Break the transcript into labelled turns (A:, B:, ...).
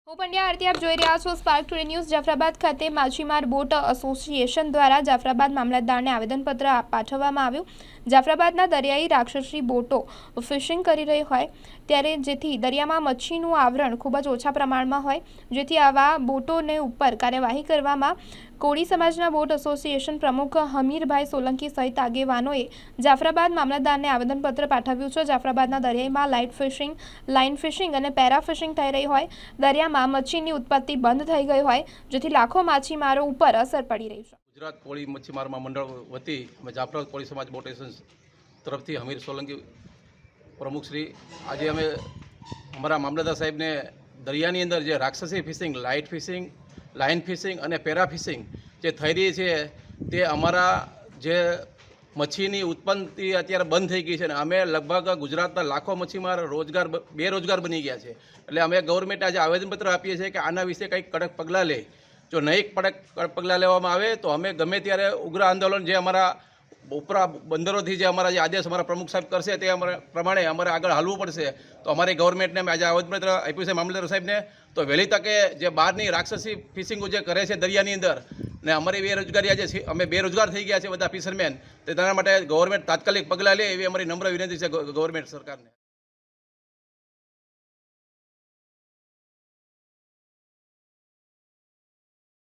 A: હું પંડ્યા આરતી આપ જોઈ રહ્યા છો સ્પાર્ક ટુડે ન્યૂઝ। જાફરાબાદ ખાતે માછીમાર બોટ એસોસિએશન દ્વારા જાફરાબાદ મામલતદારને આવેદનપત્ર પાઠવવામાં આવ્યું। જાફરાબાદના દરિયાઈ રાક્ષસી બોટો ફિશિંગ કરી રહી હોય ત્યારે જેથી દરિયામાં મચ્છીનું આવરણ ખૂબ જ ઓછા પ્રમાણમાં હોય, જેથી આવા બોટોને ઉપર કાર્યવાહી કરવામાં કોળી સમાજના બોટ એસોસિએશન પ્રમુખ હમીરભાઈ સોલંકી સહિત આગેવાનોએ જાફરાબાદ મામલતદારને આવેદનપત્ર પાઠવ્યું છે। જાફરાબાદના દરિયામાં લાઇન ફિશિંગ અને પેરા ફિશિંગ થઈ રહી હોય, દરિયામાં મચ્છીની ઉત્પત્તિ બંધ થઈ ગઈ હોય, જેથી લાખો માછીમારો ઉપર અસર પડી રહી છે।
B: ગુજરાત કોળી મચ્છીમાર મંડળ વતી જાફરાબાદ કોળી સમાજ બોટ એસોસિએશન તરફથી હમીર સોલંકી પ્રમુખ શ્રી આજે અમે અમારા મામલતદાર સાહેબને દરિયાની અંદર જે રાક્ષસી ફિશિંગ, લાઇન ફિશિંગ અને પેરા ફિશિંગ જે થઈ રહી છે તે અમારા જે મચ્છીની ઉત્પત્તિ અત્યારે બંધ થઈ ગઈ છે ને અમે લગભગ ગુજરાતના લાખો મચ્છીમાર બેરોજગાર બની ગયા છે। એટલે અમે ગવર્મેન્ટને આજે આવેદનપત્ર આપીએ છીએ કે આના વિશે કંઈક કડક પગલાં લે। જો નહીં કડક પગલાં લેવામાં આવે તો અમે ગમે ત્યારે ઉગ્ર આંદોલન જે અમારા ઉપરા બંદરોથી જે અમારા જે આદેશ અમારા પ્રમુખ સાહેબ કરશે તે પ્રમાણે અમારે આગળ હાલવું પડશે। તો અમારી ગવર્મેન્ટને અમે આજે આવેદનપત્ર આપ્યું છે મામલતદાર સાહેબને, તો વહેલી તકે જે બહારની રાક્ષસી ફિશિંગો જે કરે છે દરિયાની અંદર ને અમારી બેરોજગારી આજે અમે બેરોજગાર થઈ ગયા છે બધા ફિશરમેન, તેના માટે ગવર્મેન્ટ તાત્કાલિક પગલાં લે એવી અમારી નમ્ર વિનંતી છે ગવર્મેન્ટ સરકારને।